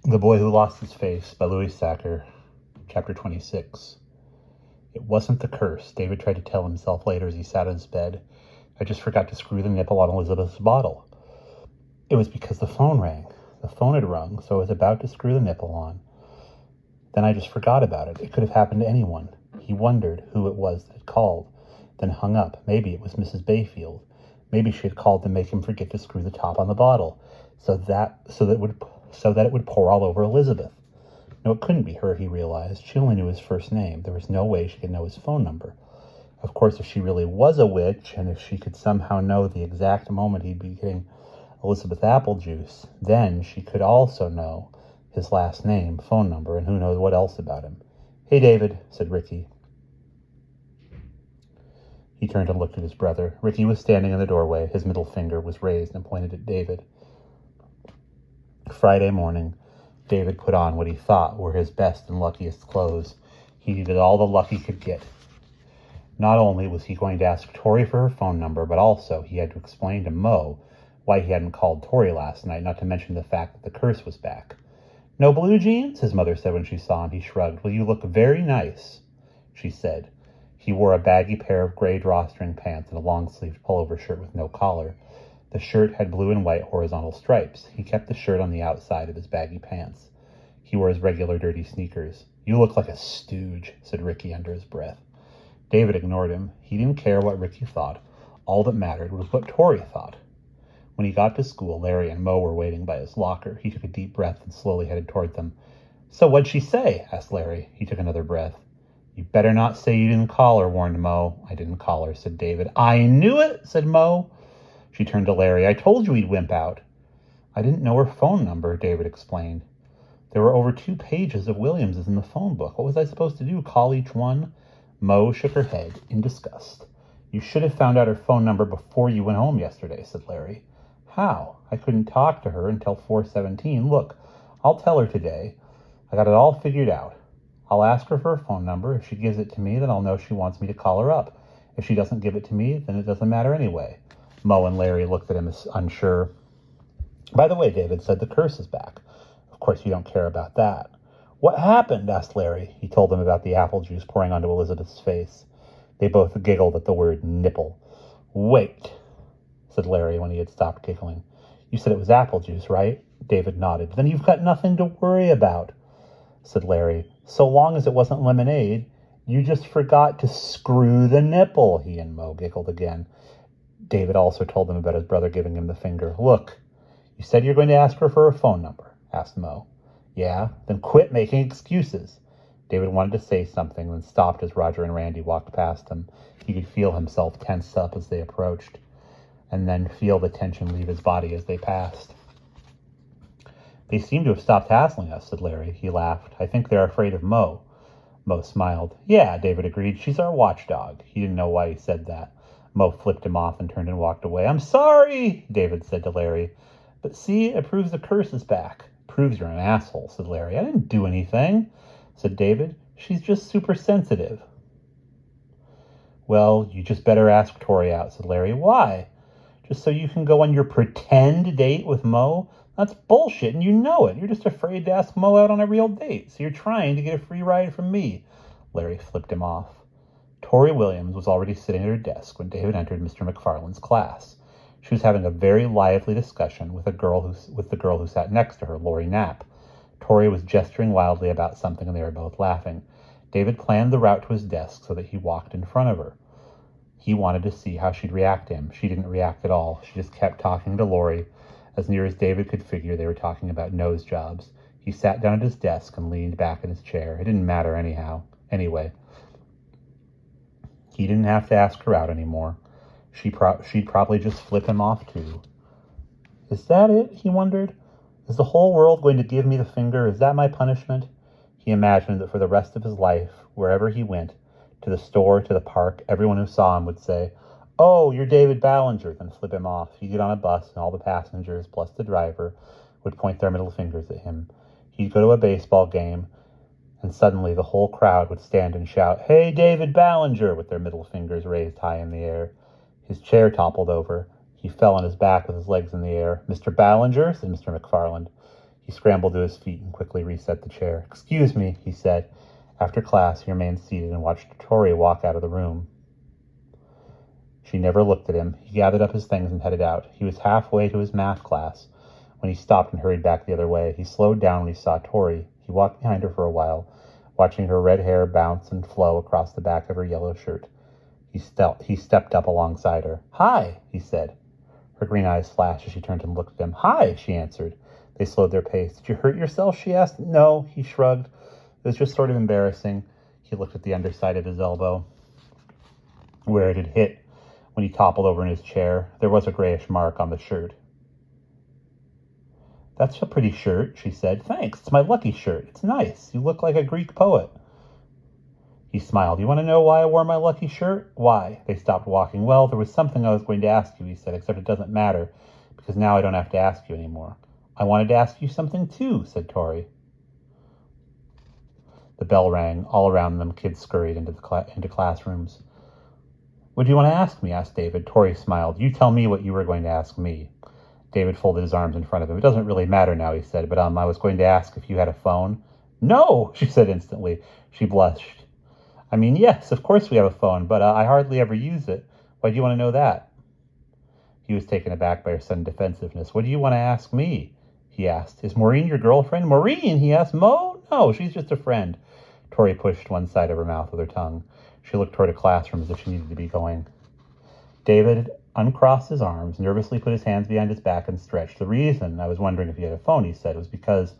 The Boy Who Lost His Face by Louis Sachar, Chapter 26. It wasn't the curse, David tried to tell himself later as he sat on his bed. I just forgot to screw the nipple on Elizabeth's bottle. It was because the phone rang. The phone had rung, so I was about to screw the nipple on. Then I just forgot about it. It could have happened to anyone. He wondered who it was that had called, then hung up. Maybe it was Mrs. Bayfield. Maybe she had called to make him forget to screw the top on the bottle, so that it would pour all over Elizabeth. No, it couldn't be her, he realized. She only knew his first name. There was no way she could know his phone number. Of course, if she really was a witch, and if she could somehow know the exact moment he'd be getting Elizabeth apple juice, then she could also know his last name, phone number, and who knows what else about him. "Hey, David," said Ricky. He turned and looked at his brother. Ricky was standing in the doorway. His middle finger was raised and pointed at David. Friday morning, David put on what he thought were his best and luckiest clothes. He needed all the luck he could get. Not only was he going to ask Tori for her phone number, but also he had to explain to Mo why he hadn't called Tori last night, not to mention the fact that the curse was back. "No blue jeans?" his mother said when she saw him. He shrugged. "Well, you look very nice," she said. He wore a baggy pair of gray drawstring pants and a long-sleeved pullover shirt with no collar. The shirt had blue and white horizontal stripes. He kept the shirt on the outside of his baggy pants. He wore his regular dirty sneakers. "You look like a stooge," said Ricky under his breath. David ignored him. He didn't care what Ricky thought. All that mattered was what Tori thought. When he got to school, Larry and Mo were waiting by his locker. He took a deep breath and slowly headed toward them. "So what'd she say?" asked Larry. He took another breath. "You better not say you didn't call her," warned Mo. "I didn't call her," said David. "I knew it," said Mo. She turned to Larry. "I told you he'd wimp out." "I didn't know her phone number," David explained. "There were over 2 pages of Williams's in the phone book. What was I supposed to do, call each one?" Mo shook her head in disgust. "You should have found out her phone number before you went home yesterday," said Larry. "How? I couldn't talk to her until 4:17. Look, I'll tell her today. I got it all figured out. I'll ask her for her phone number. If she gives it to me, then I'll know she wants me to call her up. If she doesn't give it to me, then it doesn't matter anyway." Mo and Larry looked at him as unsure. "By the way," David said, "the curse is back. Of course you don't care about that." "What happened?" asked Larry. He told them about the apple juice pouring onto Elizabeth's face. They both giggled at the word nipple. "Wait," said Larry when he had stopped giggling. "You said it was apple juice, right?" David nodded. "Then you've got nothing to worry about," said Larry. "So long as it wasn't lemonade. You just forgot to screw the nipple." He and Mo giggled again. David also told them about his brother giving him the finger. "Look, you said you're going to ask her for her phone number," asked Mo. "Yeah, then quit making excuses." David wanted to say something, then stopped as Roger and Randy walked past him. He could feel himself tense up as they approached, and then feel the tension leave his body as they passed. "They seem to have stopped hassling us," said Larry. He laughed. "I think they're afraid of Mo." Mo smiled. "Yeah," David agreed. "She's our watchdog." He didn't know why he said that. Mo flipped him off and turned and walked away. "I'm sorry," David said to Larry. "But see, it proves the curse is back." "Proves you're an asshole," said Larry. "I didn't do anything," said David. "She's just super sensitive." "Well, you just better ask Tori out," said Larry. "Why? Just so you can go on your pretend date with Mo? That's bullshit, and you know it. You're just afraid to ask Mo out on a real date, so you're trying to get a free ride from me." Larry flipped him off. Tori Williams was already sitting at her desk when David entered Mr. McFarland's class. She was having a very lively discussion with the girl who sat next to her, Lori Knapp. Tori was gesturing wildly about something, and they were both laughing. David planned the route to his desk so that he walked in front of her. He wanted to see how she'd react to him. She didn't react at all. She just kept talking to Lori. As near as David could figure, they were talking about nose jobs. He sat down at his desk and leaned back in his chair. It didn't matter anyway. He didn't have to ask her out anymore. She'd probably just flip him off too. "Is that it?" he wondered. "Is the whole world going to give me the finger? Is that my punishment?" He imagined that for the rest of his life, wherever he went, to the store, to the park, everyone who saw him would say, "Oh, you're David Ballinger," then flip him off. He'd get on a bus, and all the passengers, plus the driver, would point their middle fingers at him. He'd go to a baseball game, and suddenly the whole crowd would stand and shout, "Hey, David Ballinger," with their middle fingers raised high in the air. His chair toppled over. He fell on his back with his legs in the air. "Mr. Ballinger," said Mr. McFarland. He scrambled to his feet and quickly reset the chair. "Excuse me," he said. After class, he remained seated and watched Tori walk out of the room. She never looked at him. He gathered up his things and headed out. He was halfway to his math class when he stopped and hurried back the other way. He slowed down when he saw Tori. He walked behind her for a while, watching her red hair bounce and flow across the back of her yellow shirt. He stepped up alongside her. "Hi," he said. Her green eyes flashed as she turned and looked at him. "Hi," she answered. They slowed their pace. "Did you hurt yourself?" she asked. "No," he shrugged. "It was just sort of embarrassing." He looked at the underside of his elbow, where it had hit when he toppled over in his chair. There was a grayish mark on the shirt. "That's a pretty shirt," she said. "Thanks. It's my lucky shirt. It's nice. You look like a Greek poet." He smiled. "You want to know why I wore my lucky shirt?" "Why?" They stopped walking. "Well, there was something I was going to ask you," he said, "except it doesn't matter, because now I don't have to ask you anymore." "I wanted to ask you something too," said Tori. The bell rang. All around them, kids scurried into classrooms. "What do you want to ask me?" asked David. Tori smiled. "You tell me what you were going to ask me." David folded his arms in front of him. "It doesn't really matter now," he said, "but I was going to ask if you had a phone." "No," she said instantly. She blushed. "I mean, yes, of course we have a phone, but I hardly ever use it. Why do you want to know that?" He was taken aback by her sudden defensiveness. "What do you want to ask me?" he asked. "Is Maureen your girlfriend?" "Maureen?" he asked. "Mo? No, she's just a friend." Tori pushed one side of her mouth with her tongue. She looked toward a classroom as if she needed to be going. David uncrossed his arms, nervously put his hands behind his back and stretched. "The reason I was wondering if you had a phone," he said, "was because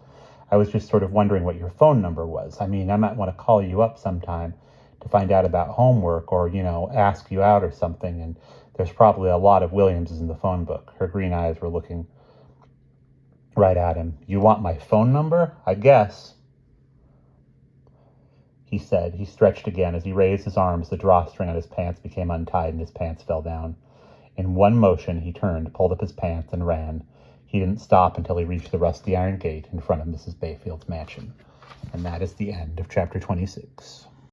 I was just sort of wondering what your phone number was. I mean, I might want to call you up sometime to find out about homework or, ask you out or something. And there's probably a lot of Williamses in the phone book." Her green eyes were looking right at him. "You want my phone number? I guess," he said. He stretched again. As he raised his arms, the drawstring on his pants became untied and his pants fell down. In one motion, he turned, pulled up his pants, and ran. He didn't stop until he reached the rusty iron gate in front of Mrs. Bayfield's mansion. And that is the end of chapter 26.